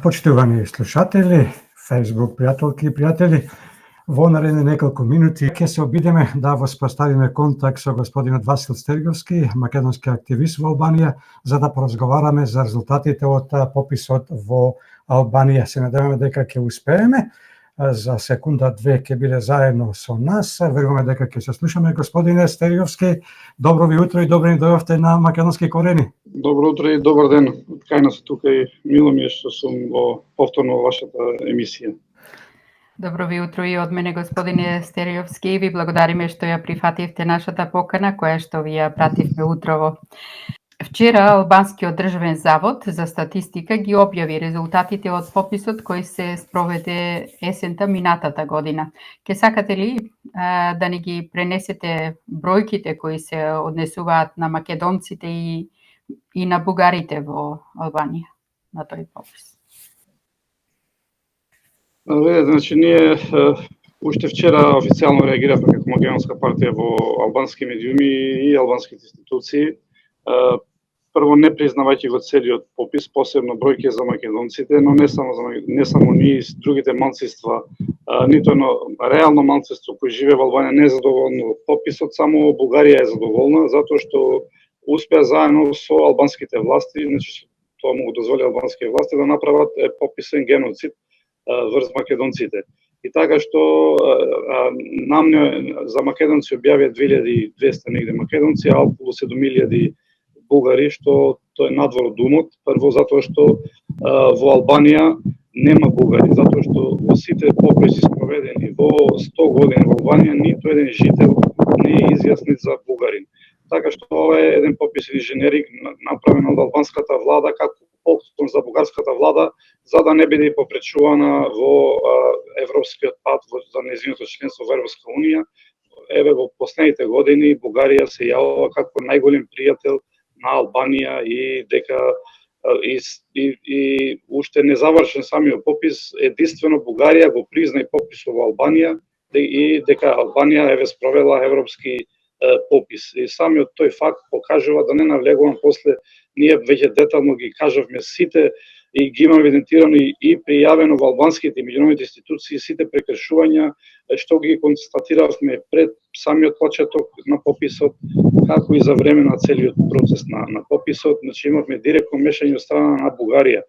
Почитувани слушатели, Facebook пријателки и пријатели, во наредни неколку минути ќе се обидеме да воспоставиме контакт со господинот Васил Стериовски, македонски активист во Албанија, за да поразговараме за резултатите од пописот во Албанија. Се надеваме дека ќе успееме. За секунда-две ќе биде заедно со нас. Веруваме дека ќе се слушаме. Господине Стериовски, добро ви утро и добро ни дојдовте на Македонски корени. Добро утро и добар ден. Кај нас тука и мило ми е што сум во повторно во вашата емисија. Добро ви утро и од мене, господине Стериовски. Ви благодариме што ја прифативте нашата покана, која што ви ја пративме утрово. Вчера Албанскиот државен завод за статистика ги објави резултатите од пописот кој се спроведе есента минатата година. Ке сакате ли да ни ги пренесете бројките кои се однесуваат на македонците и на бугарите во Албанија на тој попис? Значи, ние уште вчера официјално реагиравме како македонска партија во албански медиуми и албанските институции. Прво, не признавајќи го целиот попис, посебно бројки за македонците, но не само ние и другите малцинства, нито едно реално малцинство кој живее во Албанија не е задоволно од пописот, само Бугарија е задоволна, затоа што успеа заедно со албанските власти, значи тоа му го дозволи албанските власти да направат пописен геноцид врз македонците. И така што за македонци објавија 2200 негде македонци, а околу 7000 бугари, што тоа е надвор од умот. Прво затоа што во Албанија нема бугари, затоа што во сите пописи спроведени во 100 години во Албанија ниту еден жител не е изјаснет за бугарин. Така што ова е еден пописен инженеринг направен од албанската влада како поклон за бугарската влада, за да не биде попречувана во европскиот пат за нејзиното членство во Европска унија. Еве во последните години Бугарија се јавува како најголем пријател на Албанија и дека и уште не завршен самиот попис, единствено Бугарија го призна и пописот во Албанија и дека Албанија еве спровела европски попис. И самиот тој факт покажува, да не навлегувам после, ние веќе детално ги кажавме сите и ги имаме евидентирано и пријавено во албанските и меѓународните институции сите прекршувања што ги констатиравме пред самиот почеток на пописот, како и за време на целиот процес на пописот. Значи имавме директно мешање од страна на Бугарија.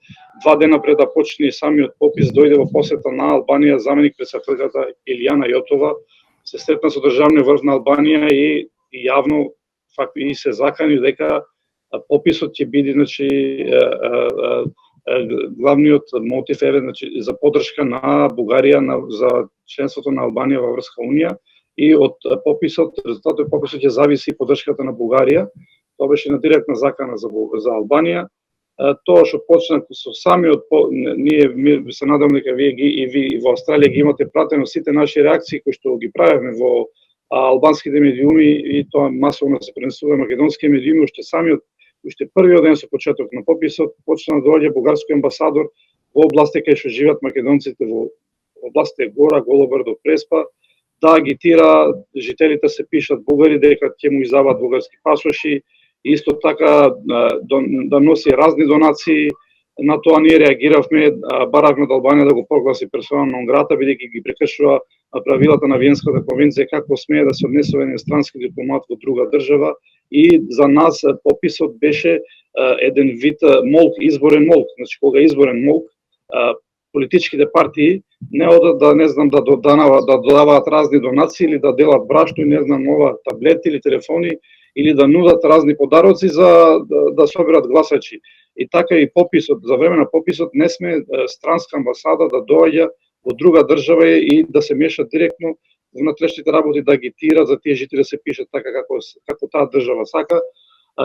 2 дена пред да почне самиот попис дојде во посета на Албанија заменик претседателката Илијана Јотова, се сретна со државниот врв на Албанија и јавно и се закани дека пописот ќе биде, значи, главниот мотив е, значи, за поддршка на Бугарија за членството на Албанија во Европска унија и од пописот, резултатот од пописот ќе зависи поддршката на Бугарија. Тоа беше на директна закана за Албанија. Тоа што почна со самиот, ние се надам дека вие и во Австралија ги имате пратено сите наши реакции кои што ги правиме во албанските медиуми и тоа масовно се пренесува македонски медиуми. Уште првиот ден со почеток на пописот почна да доаѓа бугарски амбасадор во области кај што живеат македонците, во областите Гора, Голобрдо, Преспа, да агитира жителите се пишат бугари дека ќе му издаваат бугарски пасоши, исто така да носи разни донации. На тоа ние реагиравме, баравме од Албанија да го прогласи персона нон грата, бидејќи ги прекршува правилата на Виенската конвенција како смее да се однесува еден странски дипломат во друга држава. И за нас пописот беше еден вид молк, изборен молк. Значи, кога е изборен молк, политичките партии не одат да додаваат разни донации или да делат брашто и нова таблети или телефони или да нудат разни подароци за да соберат гласачи. И така и пописот, за време на пописот не сме странска амбасада да доаѓа во друга држава и да се меша директно во внатрешните работи, да агитира за тие жители да се пишат така како таа држава сака.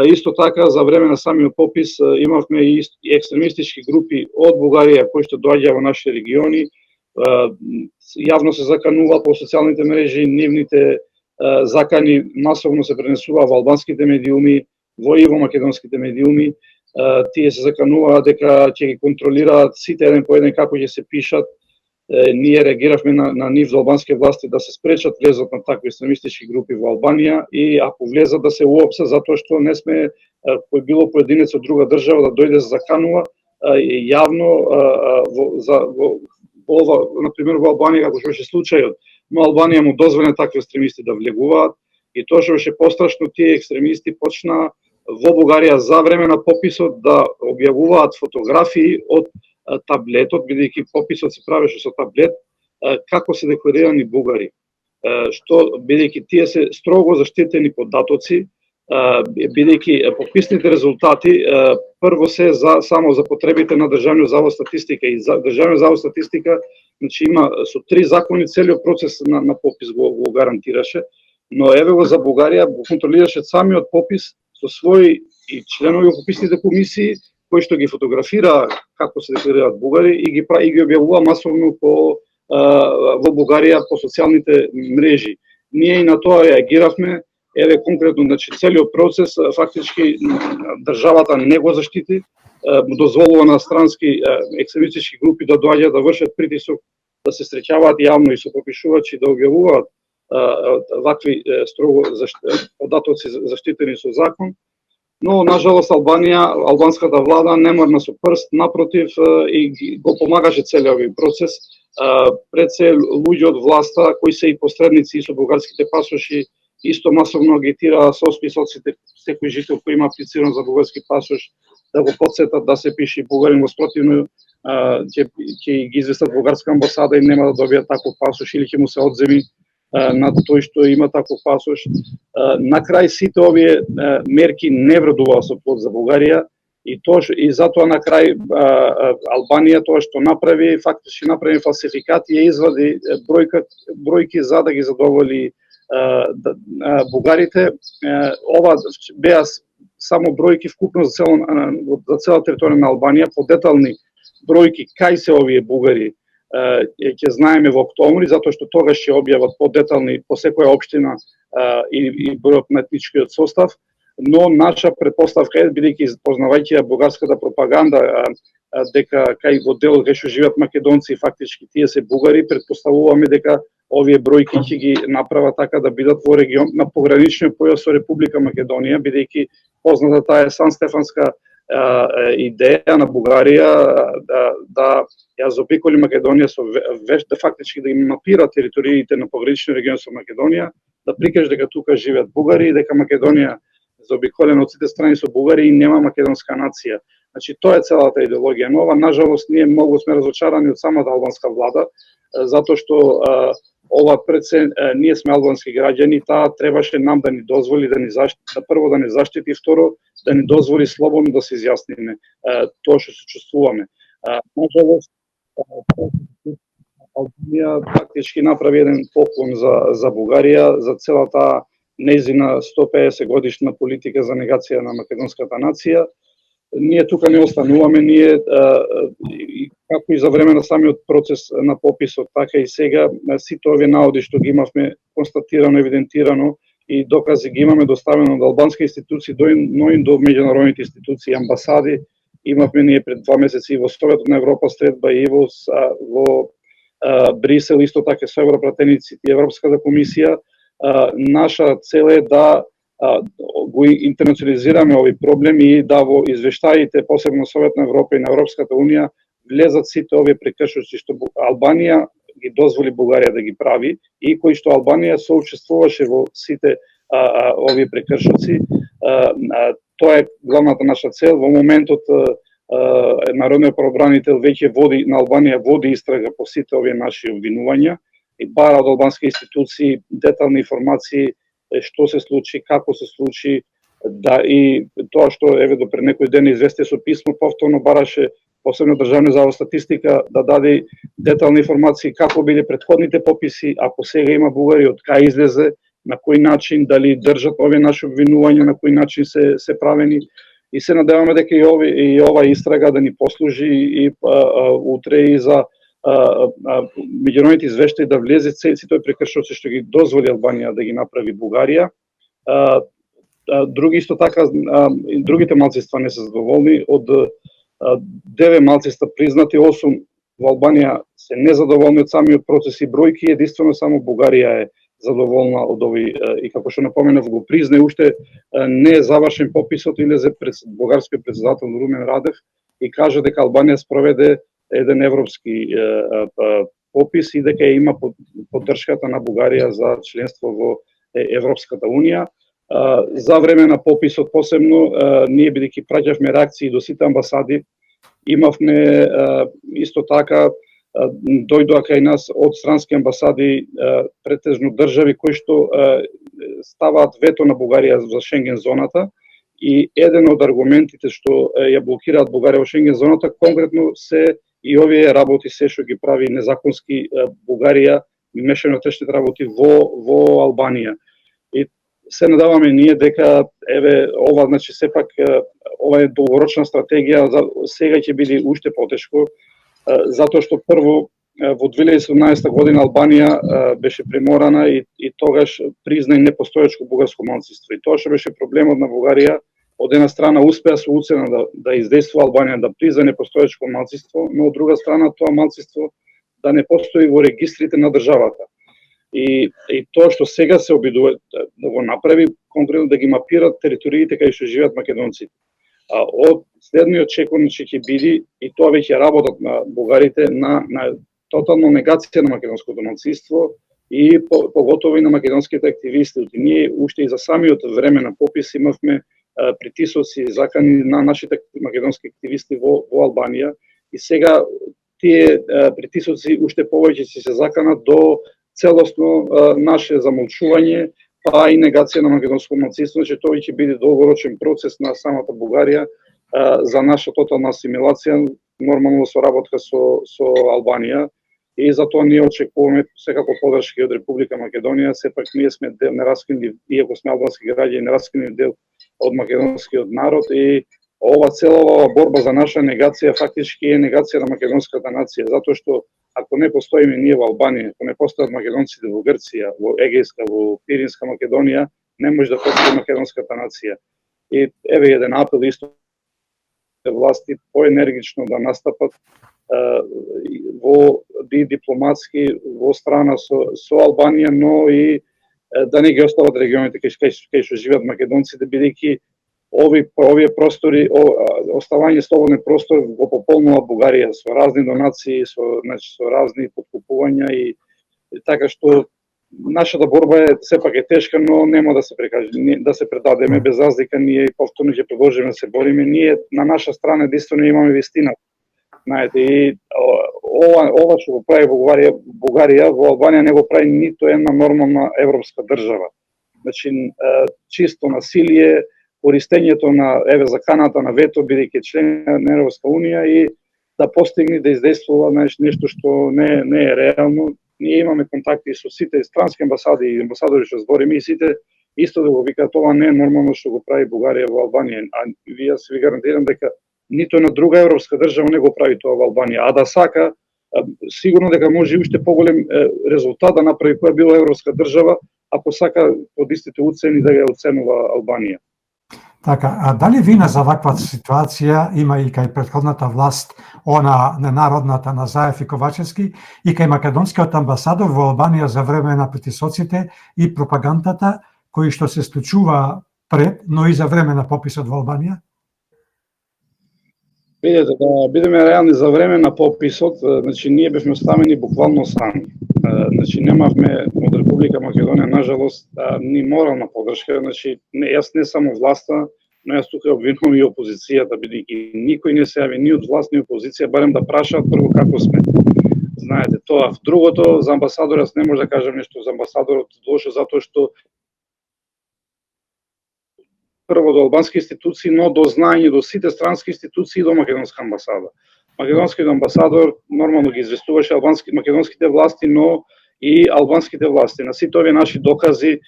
Исто така за време на самиот попис имавме и екстремистички групи од Бугарија кои што доаѓаа во нашите региони, јавно се закануваат по социјалните мрежи, нивните закани масовно се пренесува во албанските медиуми, и во македонските медиуми. Тие се закануваа дека ќе ги контролираат сите еден по еден како ќе се пишат. Ние реагиравме на нив за албански власти да се спречат влезот на такви екстремистички групи во Албанија и ако влезат да се уопсат, затоа што не сме кој било поединец од друга држава да дојде да заканува јавно например во Албанија, како што беше случајот, но Албанија му дозволена такви екстремисти да влегуваат, и тоа што беше пострашно, тие екстремисти почна во Бугарија за време на пописот да објавуваат фотографии од таблетот, бидејќи пописот се правеше со таблет, како се декларирани бугари. Што бидејќи тие се строго заштитени податоци, бидејќи пописните резултати прво се само за потребите на Државниот завод статистика, и Државниот завод статистика значи има со 3 закони целиот процес на попис го гарантираше, но еве го за Бугарија го контролираше самиот попис со своји и членови во пописните комисии кои што ги фотографираа како се декларираат бугари и ги објавува масовно во Бугарија по социјалните мрежи. Ние и на тоа реагиравме. Еве конкретно, значи целиот процес фактички државата не го заштити, дозволува на странски екстремистички групи да доаѓаат да вршат притисок, да се среќаваат јавно и со попишувачи да објавуваат вакви строго податоци заштитени со закон. Но нажалост албанската влада не мрна со прст, напротив и го помагаше целиот овој процес. Пред се луѓе од власта кои се и посредници со бугарските пасоши исто масовно агитираа со списоците секој жител кој има аплициран за бугарски пасош да го потсетат да се пише бугарин, во спротивно ќе ги известат бугарска амбасада и нема да добијат таков пасош или ќе му се одземи на тој што има таков пасош. На крај сите овие мерки не вредуваа со плод за Бугарија и затоа на крај Албанија тоа што направи, фактички направи фалсификат и извади бројки за да ги задоволи бугарите. Ова беа само бројки вкупно за цела територија на Албанија, по детални бројки кај се овие бугари ќе знаеме во октомври, затоа што тогаш ќе објават подетални по секоја општина и бројот на етничкиот состав, но наша претпоставка е, бидејќи познавајќи бугарската пропаганда, дека кај во делот кај што живеат македонци, фактички тие се бугари, претпоставуваме дека овие бројки ќе ги направат така да бидат во регион на пограничниот појас со Република Македонија, бидејќи позната таа е Сан-Стефанска идеја на Бугарија да ја заобиколи Македонија со да фактички да ги мапира териториите на пограничниот регион со Македонија, да прикаже дека тука живеат бугари и дека Македонија заобиколена од сите страни со бугари и нема македонска нација. Значи тоа е целата идеологија нова. Нажалост ние многу сме разочарани од самата албанска влада, затоа што ова пред се ние сме албански граѓани, таа требаше нам да ни дозволи да ни заштити, прво да ни заштити, второ да ни дозволи слободно да се изјасниме тоа што се чувствуваме. Нажалост Албанија фактички направи еден поклон за Бугарија, за целата нејзина 150 годишна политика за негација на македонската нација. Ние тука не остануваме, ние како и за време на самиот процес на пописот, така и сега, сите овие наводи што ги имавме констатирано, евидентирано и докази ги имаме доставено од албански институции, но и до меѓународните институции, амбасади. Имавме ние пред 2 месеци и во Советот на Европа средба и во Брисел, исто така со европратеници и Европската комисија. Наша цел е да го интернационализираме овој проблем и да во извештаите, посебно Совет на Европа и на Европската Унија, влезат сите овие прекршоци што Албанија ги дозволи Бугарија да ги прави и кои што Албанија соучествуваше во сите овие прекршоци. Тоа е главната наша цел. Во моментот народниот правобранител веќе води на Албанија истрага по сите овие наши обвинувања и бара од албански институции детални информации што се случи, како се случи, да и тоа што еве до пред некој ден извести со писмо, повторно бараше посебно Државниот завод статистика да даде детални информации како биле претходните пописи, ако сега има бугари, од кај излезе, на кој начин, дали држат овие наши обвинувања, на кој начин се правени. И се надеваме дека и ова истрага да ни послужи и утре и за меѓународните извештаи да влезе сите тој прекршоци што ги дозволи Албанија да ги направи Бугарија. Други исто така, другите малцинства не се задоволни. Од 9 малцинства признати, 8 во Албанија се незадоволни од самиот процес и бројки, единствено само Бугарија е задоволна од овој, и како што напоменав, го призна уште не е завршен пописот, илезе бугарскиот претседател Румен Радев, и кажа дека Албанија спроведе еден европски попис и дека има поддршката на Бугарија за членство во Европската унија. За време на пописот посебно, ние бидејќи праќавме реакции до сите амбасади, имавме исто така дојдоа кај нас од странски амбасади претежно држави кои што ставаат вето на Бугарија за Шенген зоната и еден од аргументите што ја блокираат Бугарија во Шенген зоната конкретно се и овие работи се што ги прави незаконски Бугарија мешано тешните работи во Албанија. И се надаваме ние дека еве ова значи сепак ова е долгорочна стратегија, сега ќе биде уште потешко затоа што прво во 2017 година Албанија беше приморана и тогаш призна и непостоечко бугарско малцинство. И тоа што беше проблемот на Бугарија, од една страна успеа со уцена да издействува Албанија да призна непостоечко малцинство, но од друга страна тоа малцинство да не постои во регистрите на државата. И тоа што сега се обидува да го направи, конкретно да ги мапираат териториите кај што живеат македонците. Од следниот чекор ќе биде, и тоа веќе работат на бугарите, на тотална негација на македонското малцинство и поготово и на македонските активисти. Ние уште и за самиот време на попис имавме притисоци, закани на нашите македонски активисти во Албанија и сега тие притисоци уште повеќе ќе се заканат до целосно наше замолчување, па и негација на македонско малцинство, че тоа ќе биде долгорочен процес на самата Бугарија за наша тотална асимилација, нормално во соработка со Албанија. И затоа ние очекуваме секако поддршка од Република Македонија, сепак ние сме дел нераскинлив, иако сме албански граѓани, нераскинлив дел од македонскиот народ и ова целова борба за наша негација фактички е негација на македонската нација, затоа што ако не постоиме ние во Албанија, ако не постојат македонците во Грција, во Егејска, во Пиринска Македонија, не може да постои македонската нација. И еве еден апел исто власти поенергично да настапат во дипломатски во страна со Албанија, но и да не ги остават регионите кај што живеат македонците, бидејќи овие простори, оставање слободен простор го пополнува Бугарија со разни донации, со разни подкупувања и така што нашата борба е сепак е тешка, но нема да се прекаже, да се предадеме без разлика, ние повторно ќе продолжиме да се бориме. Ние на наша страна единствено имаме вистина. Знаете, и ова што го прави Бугарија, во Албанија не го прави ниту една нормална европска држава. Значи, чисто насилие, користењето на заканата на вето, бидејќи член на Европска унија и да постигне да издействува нешто што не е реално. Ние имаме контакти со сите странски амбасади и амбасадори што збориме и сите исто да го викаат ова не е нормално што го прави Бугарија во Албанија. А јас ви гарантирам дека ниту една друга европска држава не го прави тоа во Албанија, а да сака сигурно дека може уште поголем резултат да направи која била европска држава, ако сака од истите уцени да ја оценува Албанија. Така, а дали вина за ваква ситуација има и кај претходната власт, она ненародната на Заев и Ковачевски, и кај македонскиот амбасадор во Албанија за време на притисоците и пропагандата, кои што се случува пред, но и за време на пописот во Албанија? Видете, да бидеме реални, за време на пописот, значи ние бевме оставени буквално сами. Значи немавме од Република Македонија нажалост ни морална поддршка, значи јас не само власта, но јас тука обвинувам и опозицијата, бидејќи никој не се јави ни од власт ни опозиција, барем да прашаат прво како сме. Знаете, тоа другото за амбасадорот не може да кажам нешто за амбасадорот, лошо затоа што прво до албански институции, но до знаење до сите странски институции и до македонска амбасада. Македонскиот амбасадор нормално ги известуваше македонските власти, но и албанските власти. На сите овие наши докази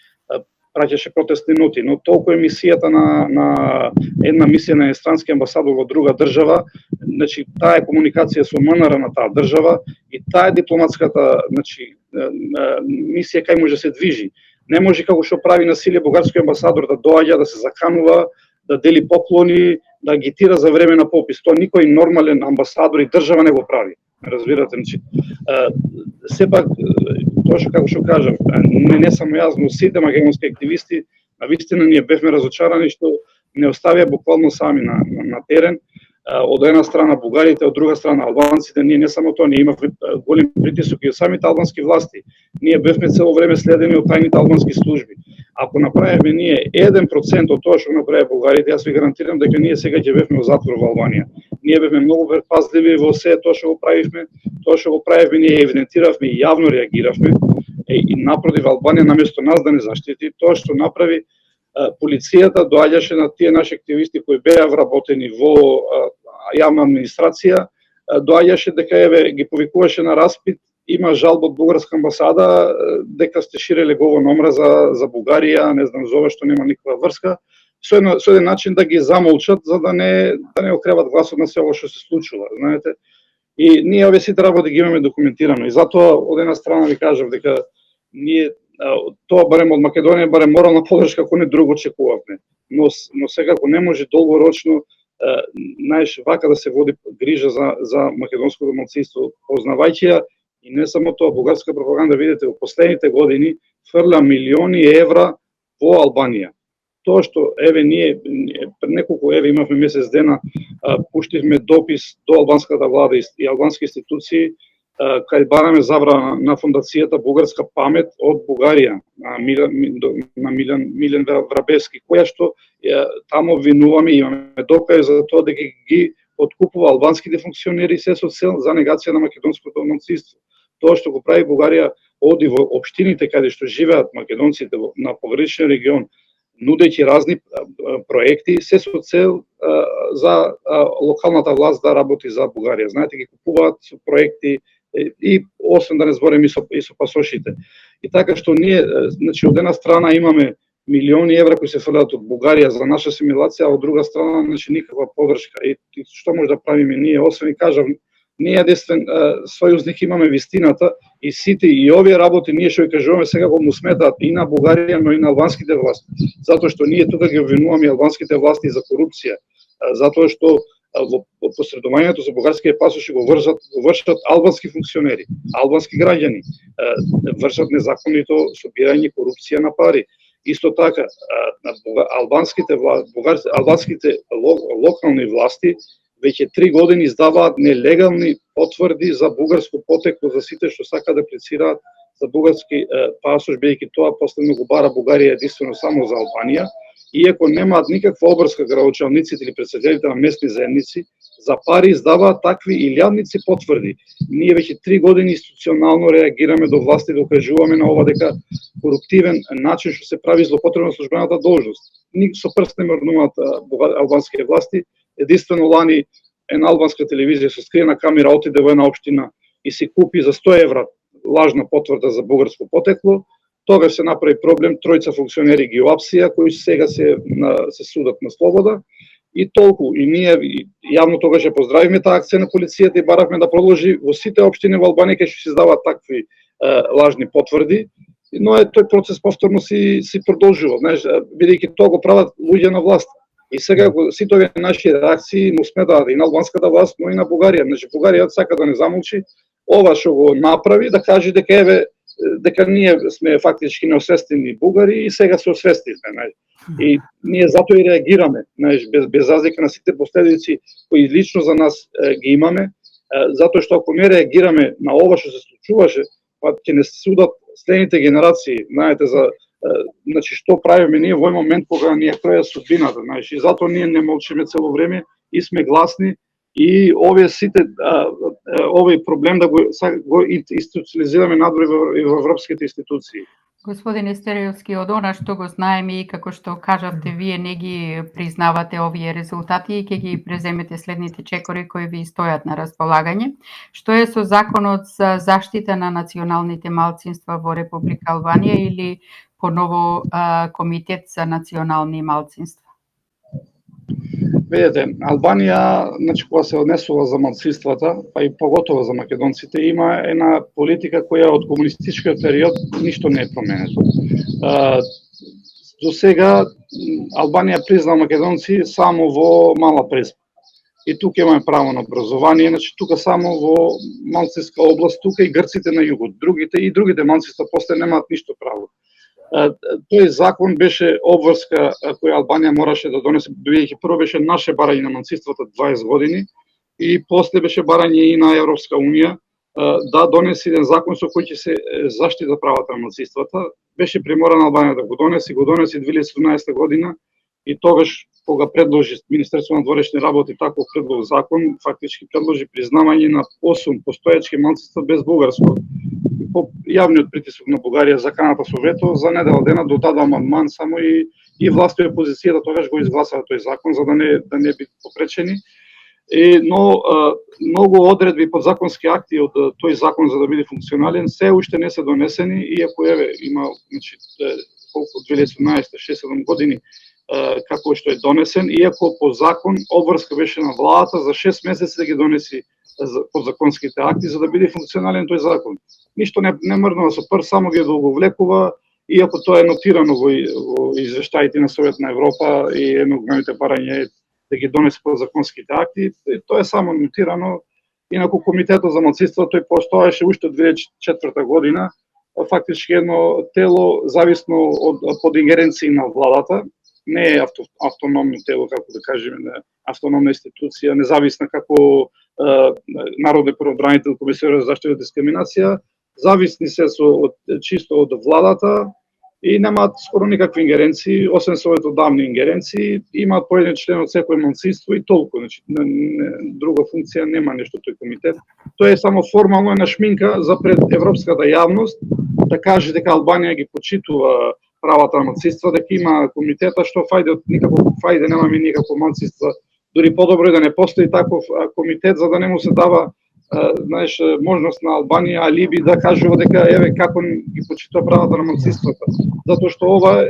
праќаше протестни ноти, но толку е мисијата на една мисија на странски амбасадор во друга држава, значи таа е комуникација со МНР на таа држава и таа е дипломатската, значи мисија кај може се движи. Не може како што прави насилие бугарскиот амбасадор да доаѓа, да се заканува, да дели поклони, да агитира за време на попис. Тоа никој нормален амбасадор и држава не го прави. Разбирате, значи сепак тоа што како што кажам, не само јас, но сите македонски активисти, навистина ние бевме разочарани што не оставија буквално сами на терен. од една страна бугарите, од друга страна албанците. Ние не само тоа, ние имавме голем притисок и од самите албански власти. Ние бевме цело време следени од тајните албански служби. Ако направиме ние 1% од тоа што направи бугарите, јас ви гарантирам дека ние сега ќе бевме во затвор во Албанија. Ние бевме многу предпазливи во се тоа што го правивме, ние евидентиравме и јавно реагиравме. И напротив, Албанија наместо нас да не заштити, тоа што направи полицијата доаѓаше на тие наши активисти кои беа вработени во јавна администрација, доаѓаше дека еве ги повикуваше на распит, има жалба од бугарска амбасада дека сте ширеле говор омраза за Бугарија, не знам за ова што нема никаква врска, со еден начин да ги замолчат за да не окреват гласот на се ова што се случува, знаете. И ние овие сите работи ги имаме документирано и затоа од една страна ви кажав дека ние тоа барем од Македонија барем морална поддршка, ако не друго очекувавме. Но секако не може долгорочно вака да се води грижа за македонското малцинство, познавајќи ја и не само тоа, бугарска пропаганда, видите, во последните години фрла милиони евра во Албанија. Тоа што еве ние пред неколку имавме месец дена пуштивме допис до албанската влада и албански институции кај бараме забрана на фондацијата Бугарска памет од Бугарија на Милен Врабевски, која што таму обвинуваме, имаме докази за тоа дека ги откупува албанските функционери се со цел за негација на македонското малцинство. Тоа што го прави Бугарија, оди во општините каде што живеат македонците на пограничен регион, нудејќи разни проекти, се со цел за локалната власт да работи за Бугарија. Знаете, ги купуваат со проекти и освен да не зборим и со пасошите. И така што ние, значи, од една страна имаме милиони евра кои се фрлаат од Бугарија за наша асимилација, а од друга страна, значи, никаква поддршка. И што може да правиме ние? Освен кажав, ние единствен сојузник имаме вистината и сите и овие работи ние што ги кажуваме сега го му сметаат и на Бугарија, но и на албанските власти. Затоа што ние тука ги обвинуваме албанските власти за корупција, затоа што во посредувањето за бугарските пасоши го вршат албански функционери, албански граѓани, вршат незаконито собирање корупција на пари. Исто така, албанските локални власти веќе 3 години издаваат нелегални потврди за бугарско потекло за сите што сакаат да аплицираат за бугарски пасош, бидејќи тоа последно го бара Бугарија единствено само за Албанија. Иако немаат никаква обврска градоначалниците или претседателите на местни заедници, за пари издаваат такви илјадници потврди. Ние веќе 3 години институционално реагираме до власти, да укажуваме на ова дека коруптивен начин што се прави злопотреба на службената должност. Ник со прст не мрднуваат албанските власти. Единствено лани една албанска телевизија со скриена камера отиде во една општина и си купи за 100 евра лажна потврда за бугарско потекло. Тогаш се направи проблем, тројца функционери ги уапсија, кои сега се судат на слобода и толку. И ние јавно тогаш ја поздравивме таа акција на полицијата и баравме да продолжи во сите општини во Албанија кај што се издаваат такви лажни потврди. Но тој процес повторно си продолжува, знаеш, бидејќи тоа го прават луѓе на власт. И сега сите овие наши реакции му сметаат и на албанската власт, но и на Бугарија. Значи Бугарија сака да не замолчи ова што го направи, да каже дека ние сме фактички неосвестени бугари и сега се освестивме. И ние затоа и реагираме, без разлика на сите последици кои лично за нас ги имаме, затоа што ако не реагираме на ова што се случуваше, па ќе не судат следните генерации, знаете, значи што правиме ние во момент кога ни е крај судбината, и затоа ние не молчиме цело време и сме гласни. И овие сите овој проблем да го институционализираме надвор и во европските институции. Господине Стериовски, од она што го знаеме и како што кажавте, вие не ги признавате овие резултати и ќе ги преземете следните чекори кои ви стојат на располагање. Што е со законот за заштита на националните малцинства во Република Албанија или поново Комитет за национални малцинства? Видете, Албанија, значи, кога се однесува за малцинствата, па и поготово за македонците, има една политика која од комунистичкиот период ништо не е променето. До сега Албанија призна македонци само во мала преспа. И тука имаме право на образование, значи тука само во малцинска област, тука и грците на југот, другите малцинства после немаат ништо право. тој закон беше обврска која Албанија мораше да донесе, бидејќи прво беше наше барање на малцинствата 20 години и после беше барање и на Европска унија да донесе еден закон со кој ќе се заштита правата на малцинствата. Беше приморана Албанија да го донесе 2017 година и тогаш кога предложи Министерството на дворешни работи таков предлог закон, фактички предложи признавање на 8 постоечки малцинства без бугарско. По јавниот притисок на Бугарија за каната со вето, за недела дена додаде амандман само и власта и опозицијата тогаш го изгласаа тој закон за да не би попречени. Но многу одредби подзаконски акти од тој закон за да биде функционален се уште не се донесени, иако има колку 2017-6-7 години како што е донесен, иако по закон обврска беше на владата за 6 месеци да ги донеси подзаконските акти за да биде функционален тој закон. Ништо не мрднува со прст, само ги договлекува, иако тоа е нотирано во извештаите на Совет на Европа и едно од големите барања да ги донесе подзаконските акти, тоа е само нотирано. Инаку Комитетот за малцинства тој постоеше уште од 2004 година, фактички едно тело зависно под ингеренции на владата, не е автономно тело, како да кажеме, автономна институција, независна како Народен правобранител, Комисија за заштита од дискриминација, зависни се чисто од владата и немаат скоро никакви ингеренции, освен своите давни ингеренции, имаат по еден член од секој малцинство и толку, значи друга функција нема нешто тој комитет. Тоа е само формално една шминка за пред европската јавност да каже дека Албанија ги почитува правата на малцинства, дека има комитета што никакво фајде немаме никакво малцинство. Дури подобро е да не постои таков комитет за да не му се дава можност на Албанија алиби да кажува дека еве како ги почитува правата на малцинствата. Затоа што ова,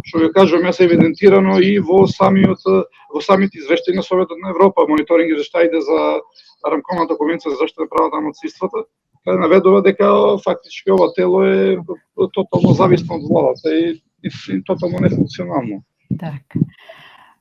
што ја кажувам, е евидентирано и во самите извештаи на Советот на Европа, мониторинг извештаите за Рамковната конвенција за заштита на правата на малцинствата, каде наведува дека фактички ова тело е тотално зависно од владата и тотално нефункционално. Так.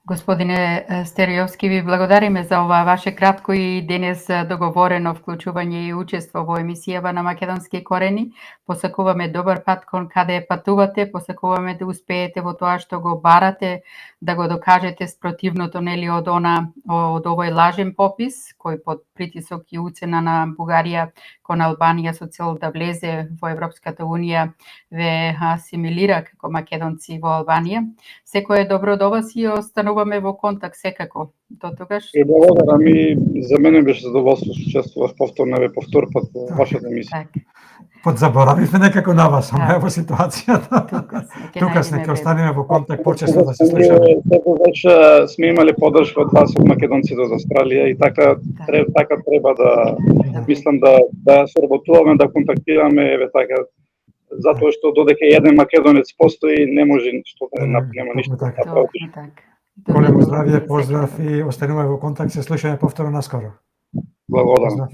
Господине Стериовски, ви благодариме за ова ваше кратко и денес договорено вклучување и учество во емисијава на Македонски корени. Посакуваме добар пат кон каде патувате, посакуваме да успеете во тоа што го барате, да го докажете спротивното нели од овој лажен попис кој под притисок и уцена на Бугарија кон Албанија со цел да влезе во Европската унија ве асимилира како македонци во Албанија. Секој е добро до вас и остануваме во контакт секако. До тогаш. Благодарам и за мене беше задоволство што учествував повторно повтор пат во вашата емисија. Подзаборавивме некако на вас, ама е во ситуацијата. Тука сме, ќе останеме во контакт почесто да се слушаме. Секогаш сме имали поддршка од вас од македонците од Австралија и така треба да мислам да соработуваме, да контактираме, еве така, затоа што додека еден македонец постои, не може ништо да нема ништо. Големо здравје, поздрав и остануваме во контакт, се слушаме повторно наскоро. Благодарам.